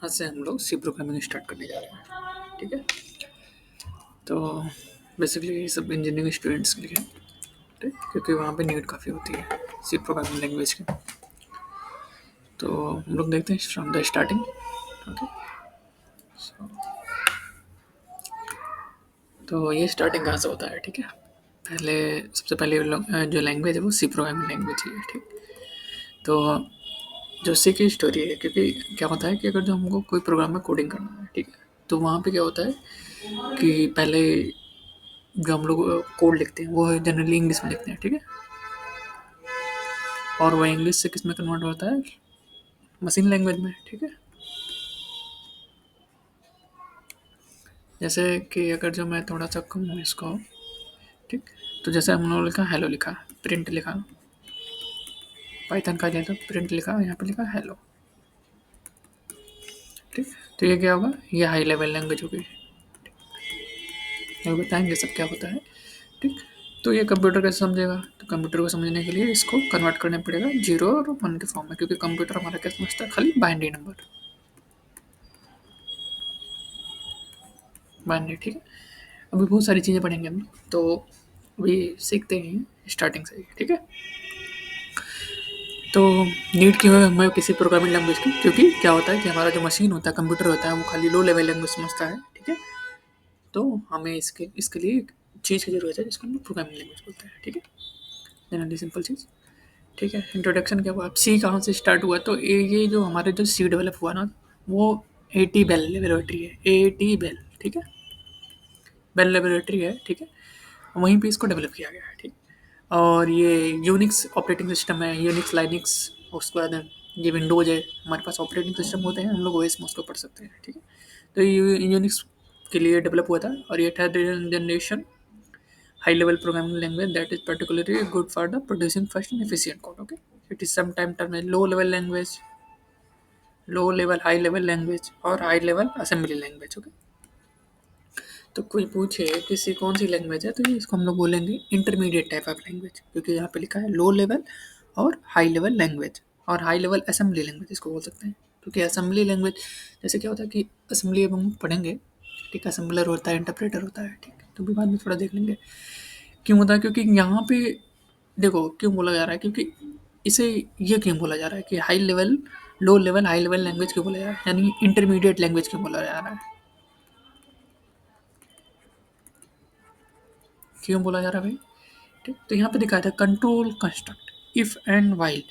आज से हम लोग सी प्रोग्रामिंग स्टार्ट करने जा रहे हैं। ठीक है, तो बेसिकली ये सब इंजीनियरिंग स्टूडेंट्स के लिए है, ठीक, क्योंकि वहाँ पे नीड काफ़ी होती है सी प्रोग्रामिंग लैंग्वेज की। तो हम लोग देखते हैं फ्रॉम द स्टार्टिंग। ओके, तो ये स्टार्टिंग कहाँ से होता है? ठीक है, पहले सबसे पहले जो लैंग्वेज है वो सी प्रोग्रामिंग लैंग्वेज ही है। ठीक, तो जो सी की स्टोरी है, क्योंकि क्या होता है कि अगर जो हमको कोई प्रोग्राम में कोडिंग करना है, ठीक है, तो वहाँ पे क्या होता है कि पहले जो हम लोग कोड लिखते हैं वो जनरली इंग्लिश में लिखते हैं। ठीक है, और वो इंग्लिश से किस में कन्वर्ट होता है? मशीन लैंग्वेज में। ठीक है, जैसे कि अगर जो मैं थोड़ा सा कहूँ इसको, ठीक, तो जैसे हम लोग लिखा हेलो, लिखा प्रिंट, लिखा पाइथन का जैसा प्रिंट लिखा, यहाँ पे लिखा हेलो। ठीक, तो ये क्या होगा? ये हाई लेवल लैंग्वेज होगी। ये बताएंगे सब क्या होता है। ठीक, तो ये कंप्यूटर कैसे समझेगा? तो कंप्यूटर को समझने के लिए इसको कन्वर्ट करना पड़ेगा जीरो और वन के फॉर्म में, क्योंकि कंप्यूटर हमारा क्या समझता है? खाली बाइनरी नंबर, बाइनरी। ठीक है, अभी बहुत सारी चीज़ें पढ़ेंगे हम, तो अभी सीखते हैं स्टार्टिंग से ही। ठीक है, तो नीड क्यों है हमें किसी प्रोग्रामिंग लैंग्वेज की? क्योंकि क्या होता है कि हमारा जो मशीन होता है, कंप्यूटर होता है, वो खाली लो लेवल लैंग्वेज समझता है। ठीक है, तो हमें इसके इसके लिए एक चीज़ की ज़रूरत है जिसको हम लोग प्रोग्रामिंग लैंग्वेज बोलते हैं। ठीक है, जनरली सिंपल चीज़। ठीक है, इंट्रोडक्शन क्या हुआ? अब सी कहाँ से स्टार्ट हुआ? तो ये जो हमारे जो सी डेवलप हुआ ना, वो एटी बेल लेबोरेटरी है, एटी बेल। ठीक है, बेल लेबोरेटरी है। ठीक है, वहीं पे इसको डेवलप किया गया है। ठीक, और ये यूनिक्स ऑपरेटिंग सिस्टम है, यूनिक्स लाइनिक्स, उसके बाद ये विंडोज़ है, हमारे पास ऑपरेटिंग सिस्टम होते हैं, हम लोग ओएस में उसको पढ़ सकते हैं। ठीक है, तो ये यूनिक्स के लिए डेवलप हुआ था, और ये third generation high level programming language that is particularly good for the producing fast and efficient code. Okay, it is sometimes termed as low level language, low level, high level language, और high level assembly language. Okay, तो कोई पूछे किसी कौन सी language है, तो ये इसको हम लोग बोलेंगे इंटरमीडिएट टाइप ऑफ लैंग्वेज, क्योंकि यहाँ पे लिखा है लो लेवल और हाई लेवल लैंग्वेज, और हाई लेवल असेंबली लैंग्वेज इसको बोल सकते हैं। क्योंकि असेंबली लैंग्वेज जैसे क्या होता है कि असेंबली अब हम पढ़ेंगे, ठीक, असेंबलर होता है, इंटरप्रेटर होता है। ठीक, तो भी बाद में थोड़ा देख लेंगे क्यों होता है। क्योंकि यहाँ पे देखो क्यों बोला जा रहा है, क्योंकि इसे ये क्यों बोला जा रहा है कि high level, low level, high level language क्यों बोला जा रहा है, यानी इंटरमीडिएट लैंग्वेज क्यों बोला जा रहा है? क्यों बोला जा रहा है भाई? ठीक, तो यहाँ पे दिखाया था control construct, if and while,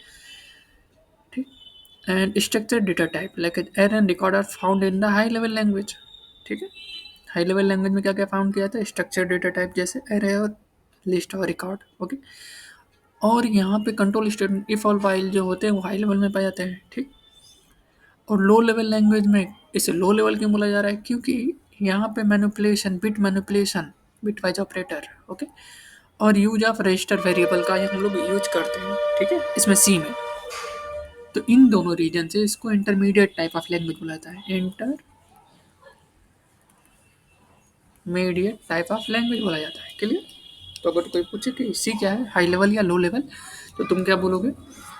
ठीक, and structure data type like array and record are found in the high level language. ठीक है, हाई लेवल लैंग्वेज में क्या क्या फाउंड किया था? स्ट्रक्चर डेटा टाइप जैसे एरे और लिस्ट और रिकॉर्ड। ओके, और यहाँ पे कंट्रोल स्टेटमेंट इफ और वाइल जो होते हैं वो हाई लेवल में पाए जाते हैं। ठीक, और लो लेवल लैंग्वेज में इसे लो लेवल क्यों बोला जा रहा है? क्योंकि यहाँ पे manipulation, bit wise operator, okay, और यूज ऑफ रजिस्टर वेरिएबल का ये हम लोग यूज करते हैं। ठीक है, इसमें सी में, तो इन दोनों रीजन से इसको इंटरमीडिएट टाइप ऑफ लैंग्वेज बोला जाता है, इंटरमीडिएट टाइप ऑफ लैंग्वेज बोला जाता है। क्लियर? तो अगर कोई पूछे कि सी क्या है, हाई लेवल या लो लेवल, तो तुम क्या बोलोगे?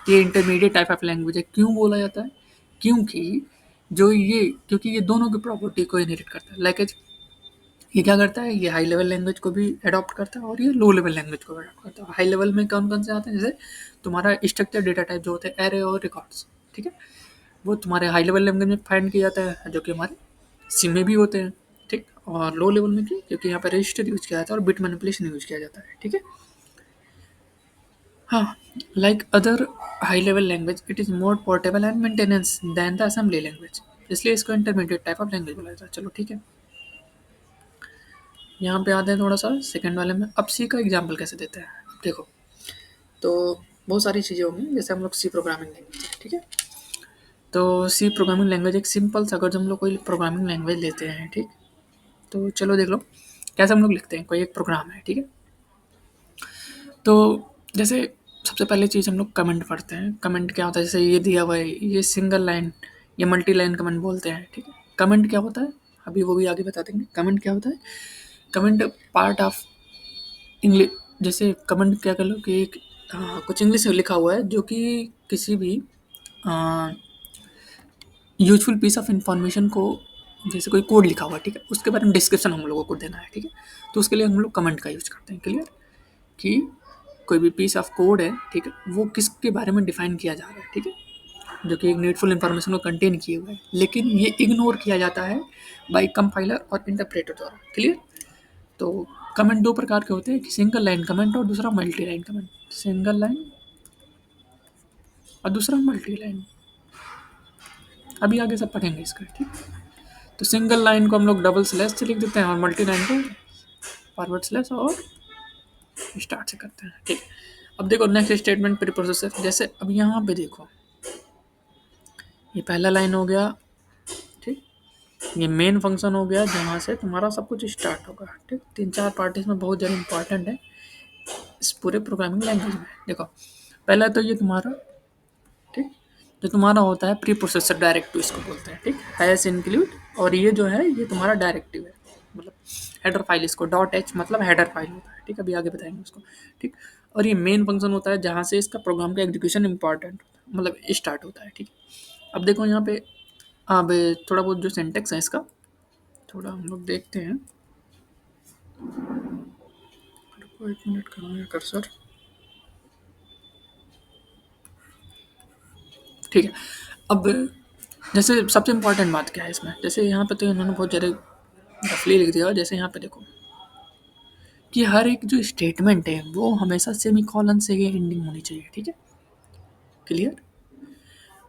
ये इंटरमीडिएट टाइप ऑफ लैंग्वेज है। क्यों बोला जाता है? क्योंकि क्योंकि ये दोनों की प्रॉपर्टी को इनहेरिट करता है। लाइक ये क्या करता है? ये हाई लेवल लैंग्वेज को भी अडॉप्ट करता है और ये लो लेवल लैंग्वेज को अडॉप्ट करता है। हाई लेवल में कौन कौन से आते हैं? जैसे तुम्हारा स्ट्रक्चर डेटा टाइप जो होते हैं, एरे और रिकॉर्ड्स। ठीक है, वो तुम्हारे हाई लेवल लैंग्वेज में फाइंड किया जाता है, जो कि हमारे सी में भी होते हैं। ठीक, और लो लेवल में क्यों? क्योंकि यहाँ पर रजिस्टर यूज किया जाता है और बिट मैनिपुलेशन यूज किया जाता है। ठीक है, हाँ, like other high level language it is more portable and maintenance than the assembly language, इसलिए इसको इंटरमीडिएट टाइप ऑफ लैंग्वेज बोला जाता है। चलो ठीक है, यहाँ पे आते हैं थोड़ा सा सेकंड वाले में। अब सी का एग्जाम्पल कैसे देते हैं? देखो, तो बहुत सारी चीज़ें होंगी, जैसे हम लोग सी प्रोग्रामिंग लैंग्वेज, ठीक है, तो सी प्रोग्रामिंग लैंग्वेज एक सिंपल सा, अगर हम लोग कोई प्रोग्रामिंग लैंग्वेज लेते हैं, ठीक, तो चलो देख लो कैसे हम लोग लिखते हैं। कोई एक प्रोग्राम है, ठीक है, तो जैसे सबसे पहले चीज़ हम लोग कमेंट पढ़ते हैं। कमेंट क्या होता है? जैसे ये दिया हुआ है, ये सिंगल लाइन, ये मल्टी लाइन कमेंट बोलते हैं। ठीक है, कमेंट क्या होता है अभी वो भी आगे बता देंगे। कमेंट क्या होता है? कमेंट पार्ट ऑफ इंग्लिश, जैसे कमेंट क्या कर लो कि एक कुछ इंग्लिश में लिखा हुआ है जो कि किसी भी यूजफुल पीस ऑफ इंफॉर्मेशन को, जैसे कोई कोड लिखा हुआ है, ठीक है, उसके बारे में डिस्क्रिप्शन हम लोगों को देना है, ठीक है, तो उसके लिए हम लोग कमेंट का यूज करते हैं। क्लियर? कि कोई भी पीस ऑफ कोड है, ठीक है, वो किसके बारे में डिफाइन किया जा रहा है, ठीक है, जो कि एक नीडफुल इन्फॉर्मेशन को कंटेन किए हुए है, लेकिन ये इग्नोर किया जाता है बाय कंपाइलर और इंटरप्रेटर द्वारा। क्लियर? तो कमेंट दो प्रकार के होते हैं, कि सिंगल लाइन कमेंट और दूसरा multi line comment. Single line और दूसरा मल्टी लाइन, अभी आगे सब पढ़ेंगे इसका, ठीक। तो सिंगल लाइन को हम लोग डबल स्लैश से लिख देते हैं और मल्टी लाइन को फॉरवर्ड स्लैश और स्टार्ट से करते हैं, ठीक। अब देखो नेक्स्ट स्टेटमेंट प्री प्रोसेसर, जैसे अब यहाँ पे देखो, ये पहला लाइन हो गया, ठीक, ये मेन फंक्शन हो गया जहाँ से तुम्हारा सब कुछ स्टार्ट होगा, ठीक। तीन चार पार्ट इसमें बहुत ज़्यादा इंपॉर्टेंट है इस पूरे प्रोग्रामिंग लैंग्वेज में। देखो पहला तो ये तुम्हारा, ठीक, जो तुम्हारा होता है प्री प्रोसेसर डायरेक्टिव इसको बोलते हैं, ठीक, हैश इंक्लूड, और ये जो है ये तुम्हारा डायरेक्टिव है, मतलब हेडर फाइल, इसको डॉट एच मतलब हेडर फाइल होता है, ठीक, अभी आगे बताएंगे उसको, ठीक। और ये मेन फंक्शन होता है जहाँ से इसका प्रोग्राम का एग्जीक्यूशन इंपॉर्टेंट मतलब स्टार्ट होता है, ठीक। अब देखो यहाँ पे अब थोड़ा बहुत जो सिंटेक्स है इसका थोड़ा हम लोग देखते हैं, रुको एक मिनट करूँगा कर्सर, ठीक है। अब जैसे सबसे इम्पोर्टेंट बात क्या है इसमें, जैसे यहाँ पे तो इन्होंने बहुत ज़्यादा रफली लिख दिया, जैसे यहाँ पे देखो कि हर एक जो स्टेटमेंट है वो हमेशा सेमी कॉलन से ये एंडिंग होनी चाहिए, ठीक है। क्लियर?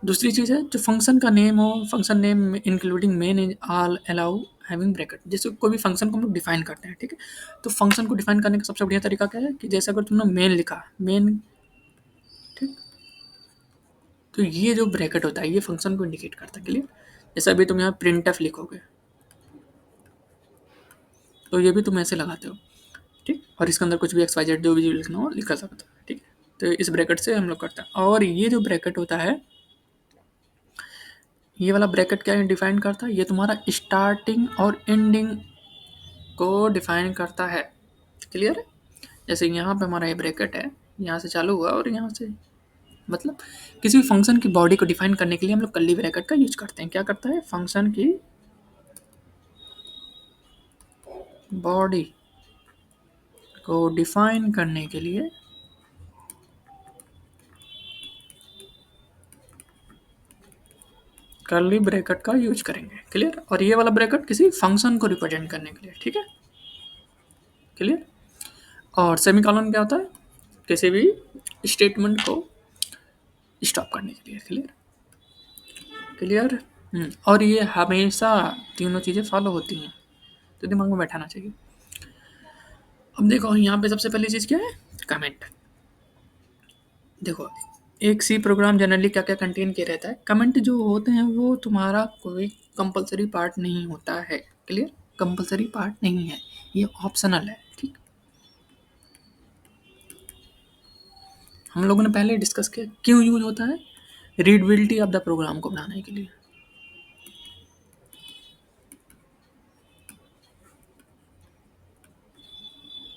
दूसरी चीज़ है जो फंक्शन का नेम हो, function name including main is all allow having bracket, जैसे कोई भी फंक्शन को हम लोग डिफाइन करते हैं, ठीक है। तो फंक्शन को डिफाइन करने का सबसे बढ़िया तरीका क्या है, कि जैसे अगर तुमने मेन लिखा, मेन, ठीक, तो ये जो ब्रैकेट होता है ये फंक्शन को इंडिकेट करता है। क्लियर? जैसे अभी तुम यहाँ प्रिंट एफ लिखोगे तो ये भी तुम ऐसे लगाते हो, ठीक, और इसके अंदर कुछ भी एक्स वाई जेड जो भी लिखना हो लिखा सकते हो, ठीक है। तो इस ब्रैकेट से हम लोग करते हैं, और ये जो ब्रैकेट होता है, ये वाला ब्रैकेट क्या डिफाइन करता है, ये तुम्हारा स्टार्टिंग और एंडिंग को डिफाइन करता है। क्लियर है? जैसे यहाँ पे हमारा ये ब्रैकेट है, यहाँ से चालू हुआ और यहाँ से, मतलब किसी भी फंक्शन की बॉडी को डिफाइन करने के लिए हम लोग कर्ली ब्रैकेट का यूज करते हैं। क्या करता है, फंक्शन की बॉडी को डिफाइन करने के लिए कर्ली ब्रैकेट का यूज करेंगे। क्लियर? और ये वाला ब्रैकेट किसी फंक्शन को रिप्रेजेंट करने के लिए, ठीक है। क्लियर? और सेमीकोलन क्या होता है, किसी भी स्टेटमेंट को स्टॉप करने के लिए। क्लियर? क्लियर? और ये हमेशा तीनों चीज़ें फॉलो होती हैं, तो दिमाग में बैठाना चाहिए। अब देखो यहाँ पे सबसे पहली चीज़ क्या है, कमेंट। देखो एक सी प्रोग्राम जनरली क्या क्या कंटेन किया रहता है, कमेंट जो होते हैं वो तुम्हारा कोई कंपलसरी पार्ट नहीं होता है। क्लियर? कंपलसरी पार्ट नहीं है, ये ऑप्शनल है, ठीक। हम लोगों ने पहले डिस्कस किया क्यों यूज होता है, रीडबिलिटी ऑफ द प्रोग्राम को बनाने के लिए,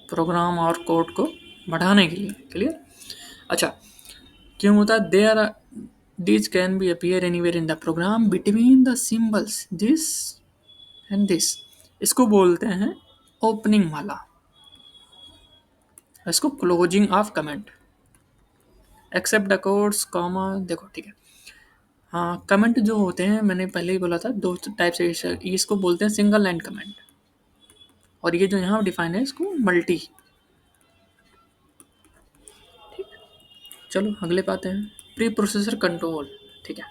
प्रोग्राम और कोड को बढ़ाने के लिए। क्लियर? अच्छा, क्यों होता है, there this can be appear anywhere in the program between the symbols this and this, इसको बोलते हैं ओपनिंग वाला, इसको closing of comment, except the codes comma. देखो ठीक है, हाँ, कमेंट जो होते हैं मैंने पहले ही बोला था दो टाइप से, इसको बोलते हैं सिंगल लाइन कमेंट, और ये जो यहाँ डिफाइन है इसको मल्टी। चलो अगले पाते हैं, प्री प्रोसेसर कंट्रोल। ठीक है,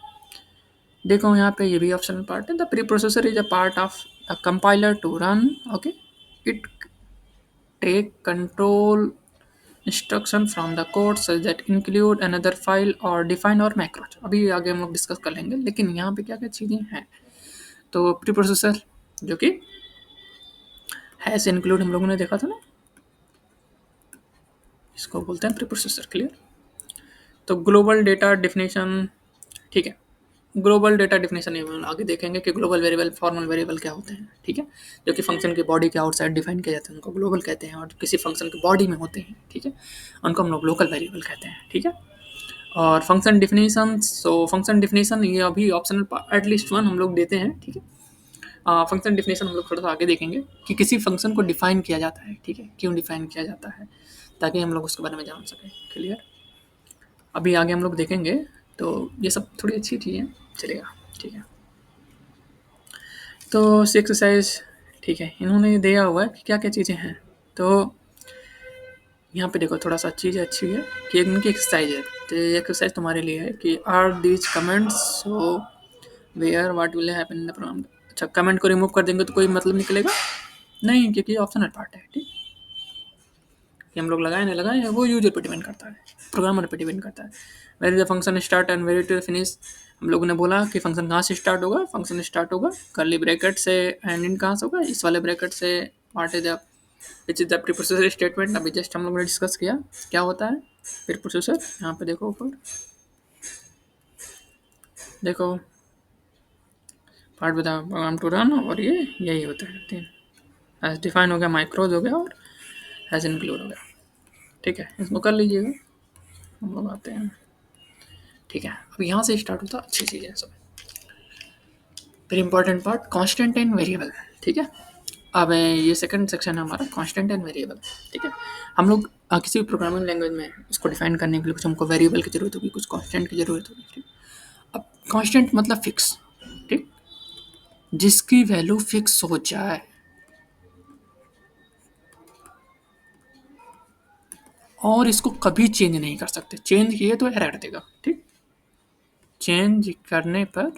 देखो यहाँ पे ये भी ऑप्शनल पार्ट है, the preprocessor is a part of the compiler to run, okay, it take control instruction from the code such that include another file और डिफाइन और मैक्रोज। अभी आगे हम लोग डिस्कस कर लेंगे, लेकिन यहाँ पे क्या क्या चीज़ें हैं। तो प्री प्रोसेसर जो कि हैश इंक्लूड हम लोगों ने देखा था ना, इसको बोलते हैं प्री प्रोसेसर। क्लियर? तो ग्लोबल डेटा डेफिनेशन, ठीक है, ग्लोबल डेटा डेफिनेशन हम आगे देखेंगे कि ग्लोबल वेरिएबल फॉर्मल वेरिएबल क्या होते हैं, ठीक है, जो कि फंक्शन की बॉडी के आउटसाइड डिफाइन किया जाते हैं उनको ग्लोबल कहते हैं, और किसी फंक्शन की बॉडी में होते हैं, ठीक है, उनको हम लोग लोकल वेरिएबल कहते हैं। ठीक है, और function definition, so function definition ये अभी ऑप्शनल एटलीस्ट वन हम लोग देते हैं, ठीक है। फंक्शन डिफिनीशन हम लोग थोड़ा सा आगे देखेंगे कि किसी फंक्शन को डिफाइन किया जाता है, ठीक है, क्यों डिफाइन किया जाता है, ताकि हम लोग उसके बारे में जान सकें। क्लियर? अभी आगे हम लोग देखेंगे, तो ये सब थोड़ी अच्छी चीज़ें चलेगा, ठीक है। तो एक्सरसाइज, ठीक है, इन्होंने दिया हुआ है कि क्या क्या चीज़ें हैं। तो यहाँ पे देखो थोड़ा सा चीज़ अच्छी है कि इनकी एक्सरसाइज है, तो ये एक्सरसाइज तुम्हारे लिए है कि are these comments so where what will happen in the program. अच्छा, कमेंट को रिमूव कर देंगे तो कोई मतलब निकलेगा नहीं, क्योंकि ऑप्शनल पार्ट है, ठीक। कि हम लोग लगाए नहीं लगाए वो यूजर पे डिपेंड करता है, प्रोग्रामर पे डिपेंड करता है। Where the function start and where to finish, हम लोगों ने बोला कि फंक्शन कहाँ से स्टार्ट होगा, फंक्शन स्टार्ट होगा कर्ली ब्रैकेट से, एंड इन कहाँ से होगा, इस वाले ब्रैकेट से, what is the which is the preprocessor statement, अभी जस्ट हम लोगों ने डिस्कस किया क्या होता है प्रीप्रोसेसर। यहाँ पे देखो ऊपर देखो, पार्ट बता प्रोग्राम टू रन, और ये यही होता है तीन। एज डिफाइन हो गया, माइक्रोज हो गया, और एज इंक्लूड हो गया, ठीक है। इसको कर लीजिएगा, हम लोग आते हैं, ठीक है। अब यहाँ से स्टार्ट होता है अच्छी चीज़ें सब। फिर important part constant and variable, ठीक है। अब ये सेकंड सेक्शन है हमारा कांस्टेंट एंड वेरिएबल, ठीक है। हम लोग किसी भी प्रोग्रामिंग लैंग्वेज में उसको डिफाइन करने के लिए कुछ हमको वेरिएबल की जरूरत होगी, कुछ कांस्टेंट की जरूरत होगी, ठीक। अब कांस्टेंट मतलब फिक्स, ठीक, जिसकी वैल्यू फिक्स हो जाए और इसको कभी चेंज नहीं कर सकते, चेंज किए तो एरर देगा, ठीक। चेंज करने पर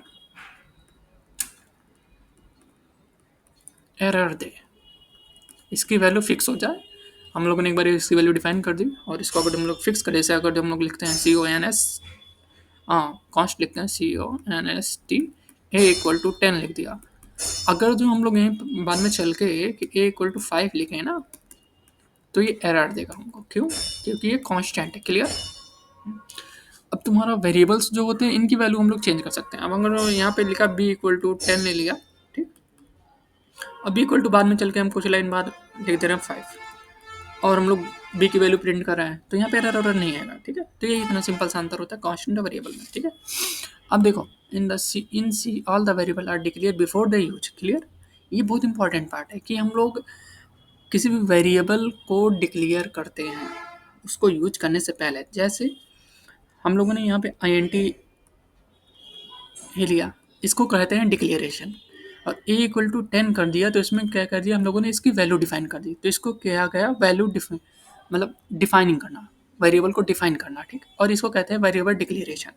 एरर दे, इसकी वैल्यू फिक्स हो जाए। हम लोगों ने एक बार इसकी वैल्यू डिफाइन कर दी, और इसको अगर हम लोग फिक्स करें, जैसे अगर हम लोग लिखते हैं CONS, कॉन्स्ट लिखते हैं CONST, A = 10 लिख दिया। अगर जो हम लोग यहीं बाद में चल के कि A = 5 लिखें ना, तो ये एरर देगा हमको, क्यों? क्योंकि ये कांस्टेंट है। क्लियर? अब तुम्हारा वेरिएबल्स जो होते हैं इनकी वैल्यू हम लोग चेंज कर सकते हैं। अब अगर यहाँ पे लिखा B = 10 ले लिया, ठीक। अब B बाद में चल के हम कुछ लाइन बाद लिख दे रहे हैं 5, और हम लोग बी की वैल्यू प्रिंट कर रहे हैं, तो यहाँ पे एरर नहीं आएगा, ठीक है। तो ये इतना सिंपल सा अंतर होता है कांस्टेंट और वेरिएबल में, ठीक है। अब देखो in C all the variable are declare before the use. Clear? ये बहुत इंपॉर्टेंट पार्ट है कि हम लोग किसी भी वेरिएबल को डिक्लेयर करते हैं उसको यूज करने से पहले। जैसे हम लोगों ने यहाँ पे INT ही लिया, इसको कहते हैं डिक्लेरेशन, और A = 10 कर दिया, तो इसमें क्या कर दिया हम लोगों ने, इसकी वैल्यू डिफाइन कर दी। तो इसको क्या गया, वैल्यू डिफाइन, मतलब डिफाइनिंग करना, वेरिएबल को डिफाइन करना, ठीक। और इसको कहते हैं वेरिएबल डिक्लेरेशन।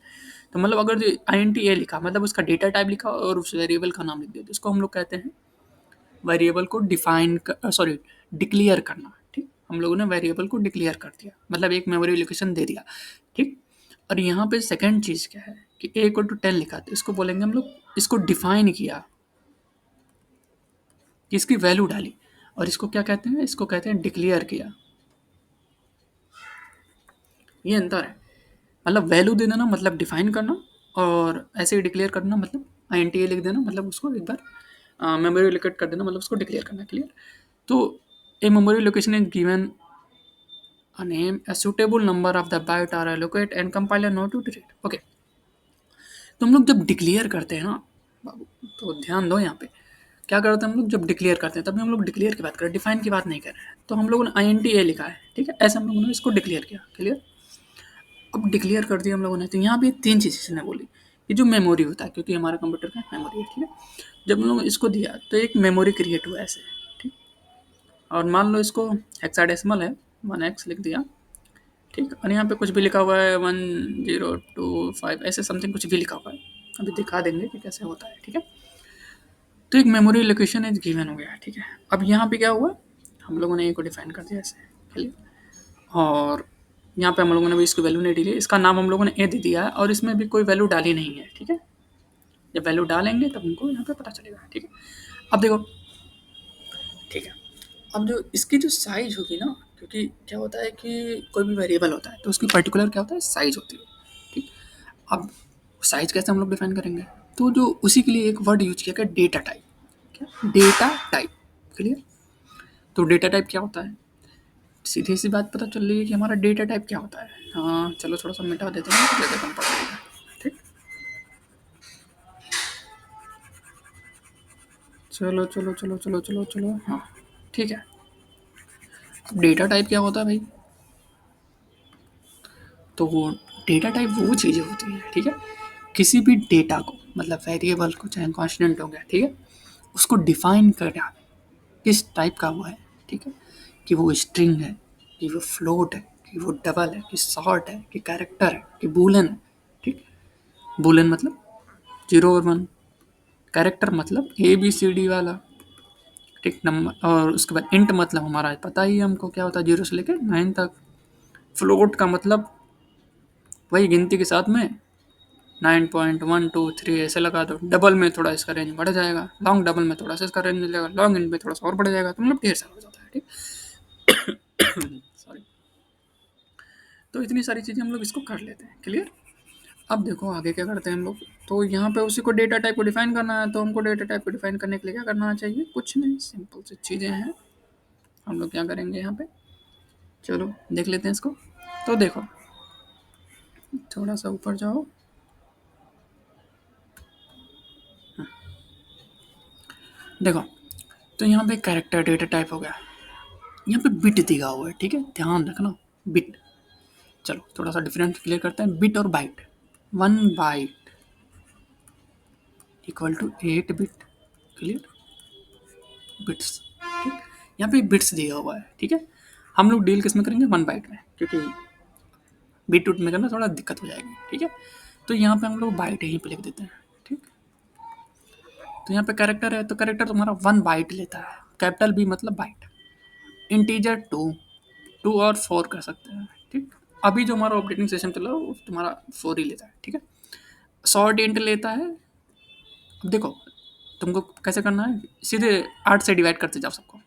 तो मतलब अगर INT A लिखा, मतलब उसका डेटा टाइप लिखा और उस वेरिएबल का नाम लिख दिया, तो इसको हम लोग कहते हैं वेरिएबल को डिफाइन, सॉरी, डिक्लेयर करना, ठीक। हम लोगों ने वेरिएबल को डिक्लेयर कर दिया, मतलब एक मेमोरी लोकेशन दे दिया, ठीक। और यहाँ पे सेकंड चीज़ क्या है कि A = 10 लिखा, तो इसको बोलेंगे हम लोग, इसको डिफाइन किया, कि इसकी वैल्यू डाली, और इसको क्या कहते हैं, इसको कहते हैं डिक्लेयर किया। ये अंतर है, मतलब वैल्यू दे देना मतलब डिफाइन करना, और ऐसे ही डिक्लेयर करना मतलब INT A लिख देना, मतलब उसको एक बार मेमोरी लोकेट कर देना, मतलब उसको डिक्लेयर करना। क्लियर? तो a memory location is given a name, a suitable number of the byte are allocate and compiler know to treat। Okay, तो हम लोग जब डिक्लेयर करते हैं ना बाबू, तो ध्यान दो यहाँ पे क्या करते हैं हम लोग, जब डिक्लेयर करते हैं तभी हम लोग डिक्लेयर की बात कर रहे हैं, डिफाइन की बात नहीं कर रहे हैं। तो हम लोगों ने INT A लिखा है, ठीक है, ऐसे हम लोगों ने इसको डिक्लेयर किया। क्लियर? अब डिक्लेयर कर दिया हम लोगों ने, तो यहाँ पे तीन चीज़ें इसने बोली। ये जो मेमोरी होता है, क्योंकि हमारा कंप्यूटर का मेमोरी है, ठीक है, जब हम लोग इसको दिया तो एक मेमोरी क्रिएट हुआ ऐसे, ठीक। और मान लो इसको हेक्साडेसिमल है, 1x लिख दिया, ठीक। और यहाँ पे कुछ भी लिखा हुआ है 1025 ऐसे समथिंग कुछ भी लिखा हुआ है, अभी दिखा देंगे कि कैसे होता है, ठीक है। तो एक मेमोरी लोकेशन इज गिवन हो गया, ठीक है। अब यहाँ पे क्या हुआ, हम लोगों ने ए को डिफाइन कर दिया ऐसे, चलिए, और यहाँ पे हम लोगों ने भी इसकी वैल्यू नहीं डाली, इसका नाम हम लोगों ने ए दे दिया है, और इसमें भी कोई वैल्यू डाली नहीं है, ठीक है। जब वैल्यू डालेंगे तब हमको यहाँ पे पता चलेगा, ठीक है। अब देखो, ठीक है, अब जो इसकी जो साइज होगी ना, क्योंकि क्या होता है कि कोई भी वेरिएबल होता है तो उसकी पर्टिकुलर क्या होता है, साइज होती है, ठीक। अब साइज कैसे हम लोग डिफाइन करेंगे, तो जो उसी के लिए एक वर्ड यूज किया गया, डेटा टाइप। क्या? Data type. क्लियर? तो डेटा टाइप क्या होता है, सीधी सी बात पता चल रही है कि हमारा डेटा टाइप क्या होता है। हाँ चलो थोड़ा सा मिटा देते हैं, ज़्यादा कम पड़ जाएगा। ठीक, चलो चलो चलो चलो चलो चलो, हाँ ठीक है। अब डेटा टाइप क्या होता है भाई? तो वो डेटा टाइप वो चीज़ें होती हैं, ठीक है, किसी भी डेटा को, मतलब वेरिएबल को, चाहे कॉन्स्टेंट हो गया, ठीक है, उसको डिफाइन करना किस टाइप का वो है, ठीक है, कि वो स्ट्रिंग है, कि वो फ्लोट है, कि वो डबल है, कि शॉर्ट है, कि कैरेक्टर है, कि बूलन है। ठीक, बूलन मतलब जीरो और वन, कैरेक्टर मतलब ए बी सी डी वाला, ठीक, नंबर, और उसके बाद इंट मतलब हमारा पता ही है हमको क्या होता है, जीरो से लेकर नाइन तक। फ्लोट का मतलब वही गिनती के साथ में 9.123 ऐसे लगा दो, डबल में थोड़ा इसका रेंज बढ़ जाएगा, लॉन्ग डबल में थोड़ा सा इसका रेंज मिलेगा, लॉन्ग इंट में थोड़ा सा और बढ़ जाएगा, तो मतलब ढेर सारा हो जाता है। ठीक, सॉरी। तो इतनी सारी चीज़ें हम लोग इसको कर लेते हैं, क्लियर। अब देखो आगे क्या करते हैं हम लोग। तो यहाँ पे उसी को डेटा टाइप को डिफाइन करना है, तो हमको डेटा टाइप को डिफाइन करने के लिए क्या करना चाहिए, कुछ नहीं, सिंपल सी चीज़ें हैं। हम लोग क्या करेंगे यहाँ पे, चलो देख लेते हैं इसको। तो देखो थोड़ा सा ऊपर जाओ, देखो तो यहाँ पे कैरेक्टर डेटा टाइप हो गया, यहाँ पे बिट दिया हुआ है, ठीक है, ध्यान रखना, बिट। चलो थोड़ा सा डिफरेंस क्लियर करते हैं, बिट और byte. 1 byte equal to 8 bit, clear, bits. ठीक, यहाँ पे बिट्स दिया हुआ है, ठीक है। हम लोग डील किस में करेंगे, 1 बाइट में, क्योंकि बीट रूट में करना थोड़ा दिक्कत हो जाएगी, ठीक है। तो यहाँ पे हम लोग बाइट यहीं पे लिख देते हैं, ठीक। तो यहाँ पे कैरेक्टर है, तो कैरेक्टर तुम्हारा 1 बाइट लेता है, कैपिटल बी मतलब बाइट। इंटीजर टू, 2 और 4 कर सकते हैं, ठीक। अभी जो हमारा ऑपरेटिंग सिस्टम चल रहा है वो तुम्हारा 4 ही लेता है, ठीक है। शॉर्ट इंट लेता है। अब देखो तुमको कैसे करना है, सीधे 8 से डिवाइड करते जाओ सबको,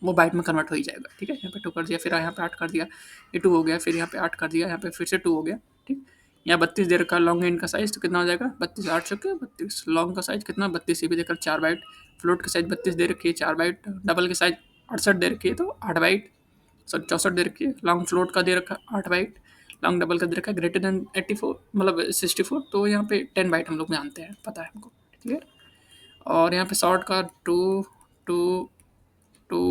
वो बाइट में कन्वर्ट हो ही जाएगा, ठीक है। यहाँ पे 2 कर दिया, फिर यहाँ पे 8 कर दिया, ये 2 हो गया, फिर यहाँ पे 8 कर दिया, यहाँ पे फिर से 2 हो गया, ठीक। यहाँ 32 दे रखा लॉन्ग एंड का साइज, तो कितना हो जाएगा, 32 8 चौके 32, लॉन्ग का साइज कितना 32, ये भी देकर 4 बाइट, फ्लोट का साइज 32 दे रखी है 4 बाइट, डबल के साइज 68 दे रखी है तो 8 बाइट, सॉरी 64 दे रखी है, लॉन्ग फ्लोट का दे रखा 8 बाइट, लॉन्ग डबल का दे रखा है ग्रेटर देन 84 मतलब 64, तो यहाँ पे 10 बाइट हम लोग जानते हैं, पता है हमको, क्लियर। और यहाँ पे शॉर्ट का 2 2 2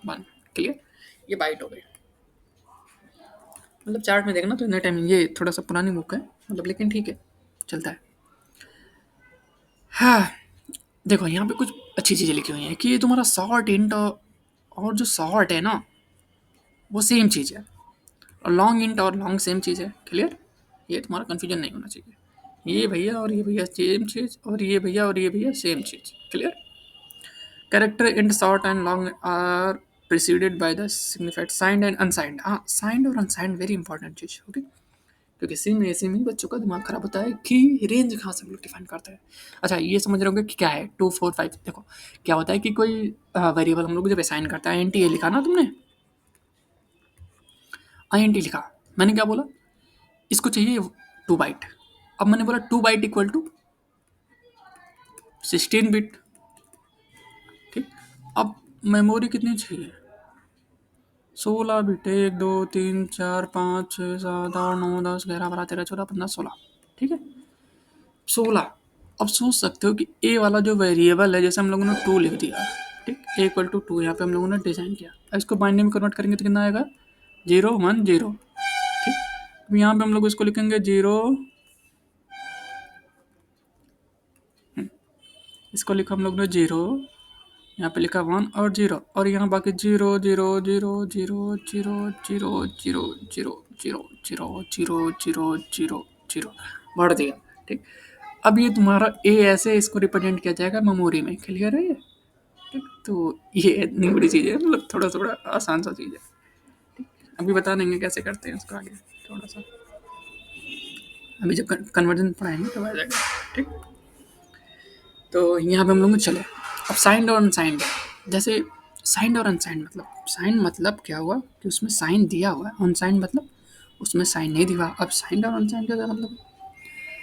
1, क्लियर। ये बाइट हो गई, मतलब चार्ट में देखना तो इतने टाइम, ये थोड़ा सा पुरानी बुक है मतलब, लेकिन ठीक है चलता है। हाँ, देखो यहाँ पे कुछ अच्छी चीज़ें लिखी हुई हैं कि ये तुम्हारा शॉर्ट इंट और जो शॉर्ट है ना वो सेम चीज़ है, और लॉन्ग इंट और लॉन्ग सेम चीज़ है, क्लियर। ये तुम्हारा कन्फ्यूजन नहीं होना चाहिए, ये भैया और ये भैया सेम चीज़, और ये भैया और ये भैया सेम चीज़, clear. Character int short and long are preceded by the signified signed and unsigned. हाँ, साइंड और अनसाइंड वेरी इंपॉर्टेंट चीज़, ओके। क्योंकि सी में ऐसे में बच्चों का दिमाग खराब होता है कि रेंज कहाँ से हम लोग डिफाइन करते हैं। अच्छा ये समझ रहे होंगे कि क्या है 2 4 5। देखो क्या होता है कि कोई वेरिएबल हम लोग जब असाइन करता है, एन टी ए लिखा ना तुमने, आई एन टी लिखा, मैंने क्या बोला, इसको चाहिए 2 बाइट। अब मैंने बोला 2 बाइट इक्वल टू 16 बिट, ठीक। अब मेमोरी कितनी चाहिए, 16 बिट, 1 2 3 4 5 6 7 8 9 10 11 12 13 14 15 16, ठीक है। 16। अब सोच सकते हो कि ए वाला जो वेरिएबल है, जैसे हम लोगों ने 2 लिख दिया, ठीक, ए इक्वल टू 2 यहाँ पे हम लोगों ने डिजाइन किया, अब इसको बाइनरी में कन्वर्ट करेंगे तो कितना आएगा, 0 1 0, ठीक। अब यहाँ पे हम लोग इसको लिखेंगे 0, इसको लिखा हम लोग ने 0, यहाँ पे लिखा 1 और 0, और यहाँ बाकी 0 0 0 0 0 0 0 0 0 0 0 0 बढ़ दिया, ठीक। अब ये तुम्हारा ए ऐसे इसको रिप्रेजेंट किया जाएगा मेमोरी में, क्लियर है ये, ठीक। तो ये इतनी बड़ी चीज़ है, मतलब थोड़ा थोड़ा आसान सा चीज़ है, ठीक। अभी बता देंगे कैसे करते हैं उसको आगे, थोड़ा सा अभी जब कन्वर्जन पढ़ाएंगे तब आ जाएगा, ठीक। तो यहाँ पे हम लोग चले। अब साइंड और अनसाइंड, जैसे साइंड और अनसाइंड मतलब, साइन मतलब क्या हुआ कि उसमें साइन दिया हुआ है, अनसाइंड मतलब उसमें साइन नहीं दिया। अब साइंड और अनसाइंड का मतलब,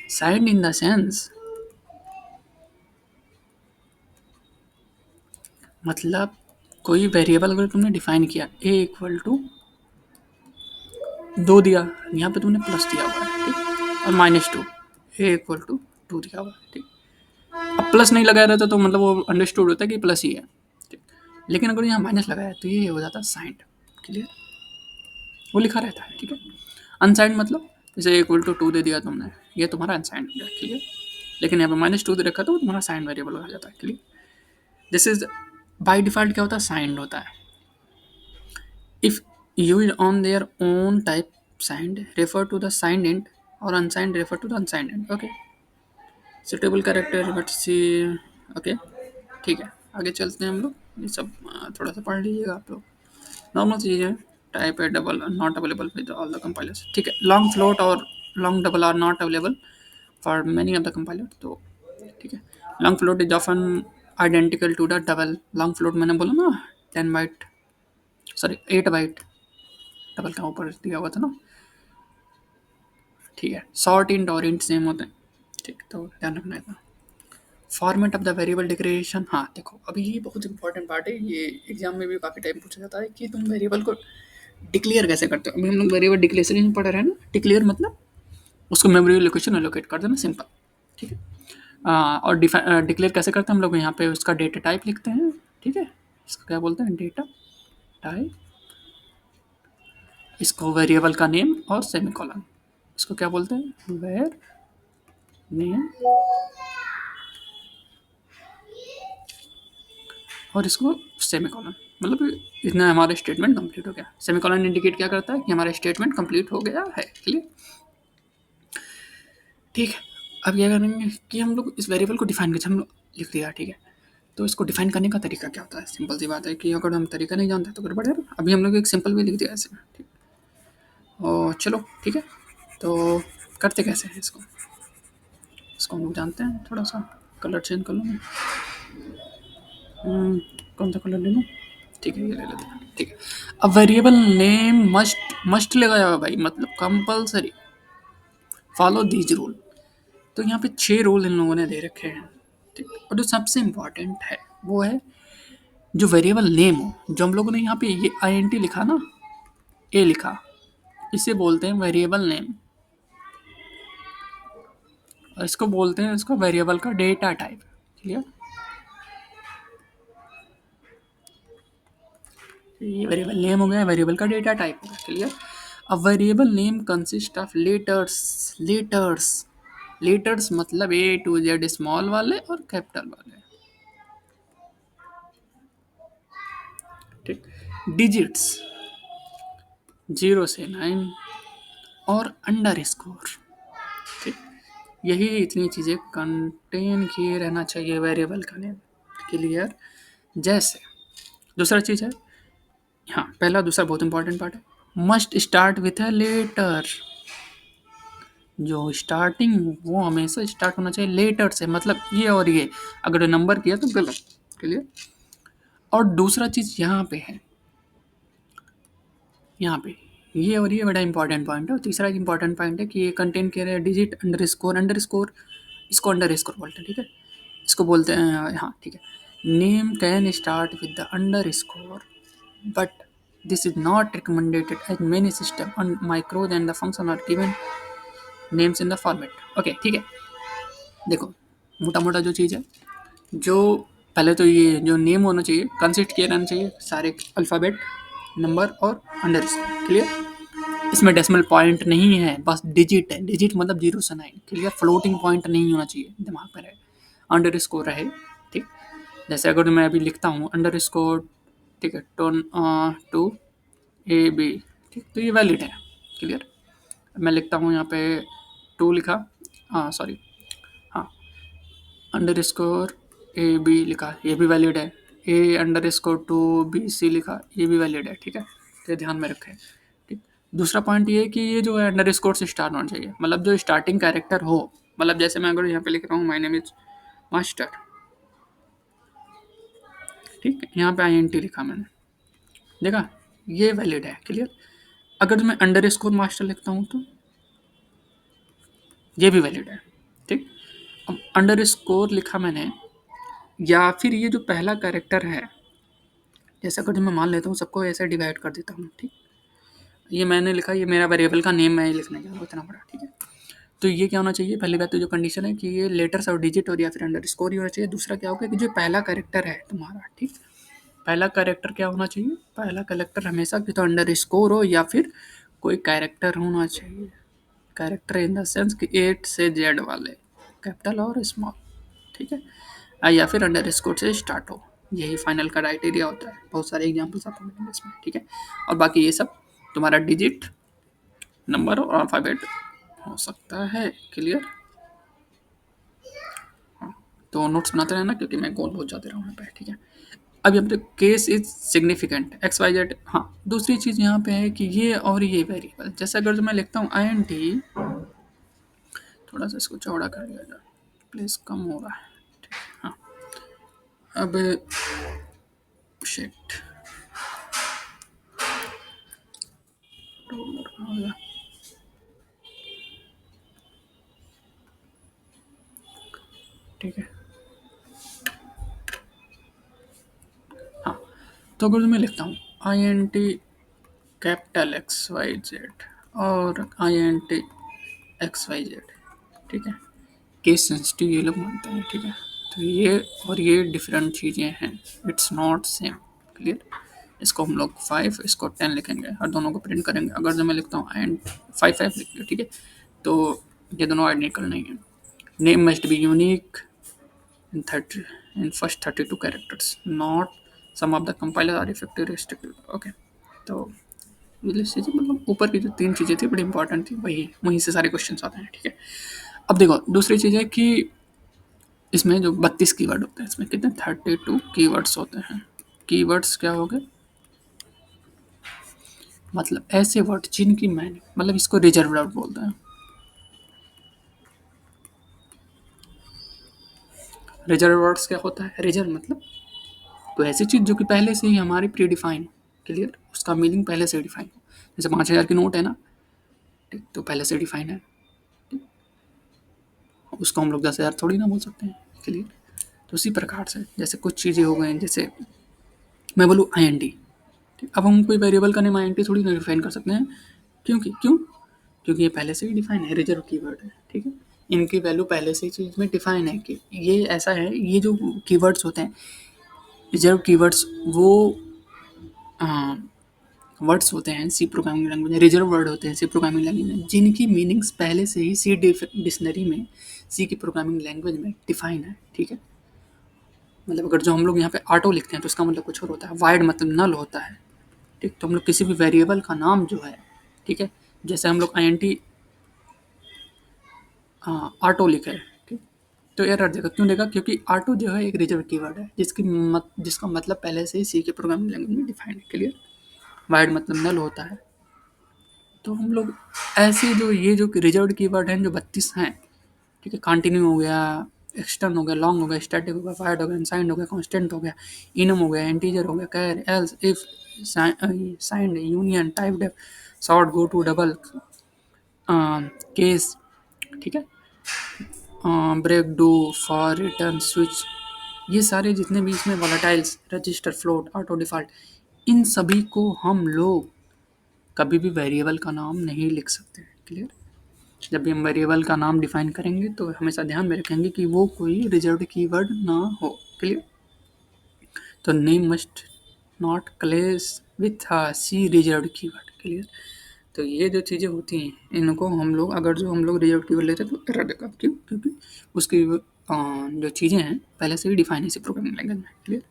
साइंड इन द सेंस मतलब कोई वेरिएबल अगर तुमने डिफाइन किया a इक्वल टू 2 दिया, यहाँ पे तुमने प्लस दिया हुआ है, ठीक, और -2 a इक्वल टू 2 दिया हुआ है, ठीक। अब प्लस नहीं लगाया रहता तो मतलब वो अंडरस्टूड होता है कि प्लस ही है, ठीक। लेकिन अगर यहाँ माइनस लगाया तो ये हो जाता है साइंड, क्लियर, वो लिखा रहता है, ठीक है। अनसाइंड मतलब जैसे इक्वल टू 2 दे दिया तुमने, ये तुम्हारा अनसाइंड हो गया, क्लियर। लेकिन यहाँ पे -2 दे रखा तो वो तुम्हारा साइंड वेरिएबल हो जाता है, clear. This is by default क्या होता है, साइंड होता है। If used on their own type signed refer to the signed int और unsigned refer to the unsigned int, okay। suitable character but see, okay, ठीक है। आगे चलते हैं हम लोग, ये सब थोड़ा सा पढ़ लीजिएगा आप लोग, नॉर्मल चीज़ है। टाइप है double not available with all the compilers, ठीक है। लॉन्ग फ्लोट और long double are not available for many of the compiler, तो ठीक है। Long float is often identical to the double. Long float मैंने बोला ना 10 बाइट, सॉरी 8 बाइट, डबल का ऊपर दिया हुआ था ना, ठीक है। शॉर्ट इंट और इंट सेम होते हैं, ठीक, तो ध्यान रखना है। Format of the variable declaration, हाँ देखो अभी ये बहुत इंपॉर्टेंट पार्ट है, ये एग्जाम में भी काफ़ी टाइम पूछा जाता है कि तुम वेरिएबल को डिक्लेयर कैसे करते हो। अभी हम लोग वेरिएबल डिक्लेरेशन पढ़ रहे हैं ना, डिक्लेयर मतलब उसको मेमोरी लोकेशन एलोकेट कर देना, सिंपल, ठीक है। और डिक्लेयर कैसे करते हैं हम लोग, यहाँ पे उसका डेटा टाइप लिखते हैं, ठीक है। इसको क्या बोलते हैं, डेटा टाइप, इसको वेरिएबल का नेम और सेमीकोलन, इसको क्या बोलते हैं, वेर नेम, और इसको सेमीकोलन, मतलब इतना हमारा स्टेटमेंट कंप्लीट हो गया। सेमीकोलन इंडिकेट क्या करता है कि हमारा स्टेटमेंट कंप्लीट हो गया है, क्लियर, ठीक है। अब क्या करेंगे कि हम लोग इस वेरिएबल को डिफाइन कर, हम लोग लिख दिया, ठीक है। तो इसको डिफाइन करने का तरीका क्या होता है, सिंपल सी बात है कि अगर हम तरीका नहीं जानते तो गड़बड़ है। अभी हम लोग एक सिंपल भी लिख दिया ऐसे, ठीक, और चलो ठीक है। तो करते कैसे हैं इसको, इसको हम लोग जानते हैं। थोड़ा सा कलर चेंज कर लूँ मैं, कौन सा कलर ले लूँ, ठीक है ये ले लेते हैं, ठीक है। अब वेरिएबल नेम मस्ट मस्ट लगाया भाई, मतलब कंपलसरी फॉलो दीज रूल। तो यहाँ पे 6 रूल इन लोगों ने दे रखे हैं, ठीक। और जो सबसे इम्पॉर्टेंट है वो है जो वेरिएबल नेम हो, जो हम लोगों ने यहाँ पे ये INT लिखा ना, ए लिखा, इसे बोलते हैं वेरिएबल नेम, और इसको बोलते हैं इसको वेरिएबल का डेटा टाइप, क्लियर। ये वेरिएबल नेम हो गया, वेरिएबल का डेटा टाइप हो गया, क्लियर। अब variable name consist of letters, letters, letters मतलब A to Z स्मॉल वाले और कैपिटल वाले, ठीक। डिजिट्स 0 से 9 और अंडर स्कोर, ठीक। यही इतनी चीज़ें कंटेन किए रहना चाहिए वेरिएबल का नेम, क्लियर। जैसे दूसरा चीज़ है, हाँ पहला दूसरा बहुत इंपॉर्टेंट पार्ट है, must start with a letter. जो स्टार्टिंग वो हमेशा स्टार्ट होना चाहिए लेटर से, मतलब ये और ये, अगर नंबर किया तो गलत, क्लियर। और दूसरा चीज़ यहाँ पे है, यहाँ पे ये और ये बड़ा इंपॉर्टेंट पॉइंट है। और तीसरा इंपॉर्टेंट पॉइंट है कि ये कंटेंट कह रहे हैं digit under score, under score इसको अंडर स्कोर बोलते हैं, ठीक है। इसको बोलते हैं, हाँ ठीक है। Name can start with the underscore but this is not recommended as many system on micros and the function are given names in the format, okay ठीक है। देखो मोटा मोटा जो चीज़ है, जो पहले तो ये जो नेम होना चाहिए कंसिस्ट किया रहना चाहिए सारे अल्फ़ाबेट, नंबर और अंडर स्कोर, क्लियर। इसमें डेसिमल पॉइंट नहीं है, बस डिजिट है, डिजिट मतलब 0 से 9, क्लियर। फ्लोटिंग पॉइंट नहीं होना चाहिए, दिमाग में रहे, अंडर स्कोर रहे, ठीक। जैसे अगर मैं अभी लिखता हूँ अंडर स्कोर, ठीक है, टू AB, ठीक, तो ये वैलिड है, क्लियर। मैं लिखता हूँ यहाँ पे 2 लिखा, हाँ सॉरी, हाँ अंडर स्कोर AB लिखा, ये भी वैलिड है। A_2BC लिखा, ये भी वैलिड है, ठीक है। तो ध्यान में रखें, ठीक। दूसरा पॉइंट ये है कि ये जो है अंडर स्कोर से स्टार्ट होना चाहिए, मतलब जो स्टार्टिंग कैरेक्टर हो, मतलब जैसे मैं अगर यहाँ पे लिख रहा हूँ माय नेम इज मास्टर, ठीक, यहाँ पे INT लिखा मैंने, देखा, ये वैलिड है, क्लियर। अगर मैं अंडर स्कोर मास्टर लिखता हूँ तो ये भी वैलिड है, ठीक। अब अंडर स्कोर लिखा मैंने, या फिर ये जो पहला कैरेक्टर है जैसे अगर जो मैं मान लेता हूँ सबको ऐसे डिवाइड कर देता हूँ, ठीक। ये मैंने लिखा, ये मेरा वेरिएबल का नेम मैं लिखने जा रहा हूँ इतना बड़ा, ठीक है। तो ये क्या होना चाहिए, पहली बात तो जो कंडीशन है कि ये लेटर्स और डिजिट और या फिर अंडरस्कोर ही होना चाहिए। दूसरा क्या होगा कि जो पहला कैरेक्टर है तुम्हारा, ठीक, पहला कैरेक्टर क्या होना चाहिए, पहला कैरेक्टर हमेशा कि तो अंडरस्कोर हो या फिर कोई कैरेक्टर होना चाहिए। कैरेक्टर इन द सेंस कि एट से जेड वाले, कैपिटल और स्मॉल, ठीक है। या फिर अंडरस्कोर से स्टार्ट हो, यही फाइनल का क्राइटेरिया होता है। बहुत सारे एग्जाम्पल्स आपको मिलेंगे इसमें, ठीक है। और बाकी ये सब तुम्हारा डिजिट, नंबर और अल्फ़ाबेट हो सकता है। क्लियर? हाँ, तो नोट्स बनाते रहना क्योंकि मैं गोल बहुत ज़्यादा रहा हूँ यहाँ पे, ठीक है। अब यहाँ पे case is significant X Y Z. हाँ, दूसरी चीज़ यहाँ पे है कि ये और ये वेरिएबल, जैसे अगर जो मैं लिखता हूँ आई एन टी, थोड़ा सा इसको चौड़ा कर लिया जाए, प्लीज़ कम हो रहा है, ठीक है। हाँ, अब शिट हो गया, ठीक है। हाँ, तो अगर जो मैं लिखता हूँ I N T capital X Y Z और I N T X Y Z, ठीक है, केस सेंसिटिव ये लोग मानते हैं, ठीक है। तो ये और ये डिफरेंट चीज़ें हैं, इट्स नॉट सेम। क्लियर? इसको हम लोग 5, इसको 10 लिखेंगे और दोनों को प्रिंट करेंगे। अगर जो मैं लिखता हूँ एंड 5 लिख लिया, ठीक है, तो ये दोनों आइडेंटिकल नहीं है। Name must be unique in 30 in first 32 characters, not some of the compiler are effective restricted. Okay, तो ये चीज़ें मतलब ऊपर की जो 3 चीज़ें थी बड़ी इंपॉर्टेंट थी, वही वहीं से सारे क्वेश्चन आते हैं, ठीक है। अब देखो दूसरी चीज़ है कि इसमें जो 32 कीवर्ड होते हैं, इसमें कितने 32 कीवर्ड्स होते हैं। कीवर्ड्स क्या हो गए, मतलब ऐसे वर्ड जिनकी मैंने, मतलब इसको रिजर्व वर्ड बोलते हैं। रिजर्व वर्ड्स क्या होता है, रिजर्व मतलब तो ऐसी चीज़ जो कि पहले से ही हमारी प्री डिफाइन। क्लियर? उसका मीनिंग पहले से डिफाइन हो, जैसे 5,000 की नोट है ना, ठीक, तो पहले से डिफाइन है, उसको हम लोग 10,000 थोड़ी ना बोल सकते हैं। क्लियर? तो उसी प्रकार से जैसे कुछ चीज़ें हो गई, जैसे मैं बोलूँ आई एन टी, अब हम कोई वेरिएबल का नेम आई एन टी थोड़ी ना डिफाइन कर सकते हैं, क्योंकि ये पहले से ही डिफाइन है, रिजर्व कीवर्ड है, ठीक है। इनकी वैल्यू पहले से ही चीज़ में डिफाइन है कि ये ऐसा है। ये जो कीवर्ड्स होते हैं रिजर्व कीवर्ड्स, वो वर्ड्स होते हैं सी प्रोग्रामिंग लैंग्वेज में, रिजर्व वर्ड होते हैं सी प्रोग्रामिंग लैंग्वेज में, जिनकी मीनिंग्स पहले से ही सी डिक्शनरी में, सी की प्रोग्रामिंग लैंग्वेज में डिफाइन है, ठीक है। मतलब अगर जो हम लोग यहाँ पे ऑटो लिखते हैं तो इसका मतलब कुछ और होता है, वाइड मतलब नल होता है, ठीक। तो हम लोग किसी भी वेरिएबल का नाम जो है, ठीक है, जैसे हम लोग आई एन टी ऑटो लिखे, ठीक, तो एरर देगा। क्यों देगा? क्योंकि ऑटो जो है एक रिजर्व कीवर्ड है जिसका मतलब पहले से ही सी के प्रोग्रामिंग लैंग्वेज में डिफाइन है। क्लियर? वाइड मतलब नल होता है। तो हम लोग ऐसे जो ये जो रिजर्व्ड कीवर्ड हैं जो 32 हैं, ठीक है, कंटिन्यू हो गया, एक्सटर्न हो गया, लॉन्ग हो गया, स्टैटिक हो गया, वाइड हो गया, अनसाइंड हो गया, कांस्टेंट हो गया, इनम हो गया, इंटीजर हो गया, char, else, if, signed, union, typedef, short, goto, double, case, ठीक है, break, do, for, return, switch, ये सारे जितने भी इसमें volatiles, register, float, auto default, इन सभी को हम लोग कभी भी वेरिएबल का नाम नहीं लिख सकते। क्लियर? जब भी हम वेरिएबल का नाम डिफाइन करेंगे तो हमेशा ध्यान में रखेंगे कि वो कोई रिजर्व्ड कीवर्ड ना हो। क्लियर? तो name must not clash with C reserved keyword. Clear? तो ये जो चीज़ें होती हैं इनको हम लोग, अगर जो हम लोग रिजर्व कीवर्ड लेते हैं तो एरर देगा। क्यों? क्योंकि उसकी जो चीज़ें हैं पहले से ही डिफाइन है इसी प्रोग्रामिंग लैंग्वेज में। क्लियर?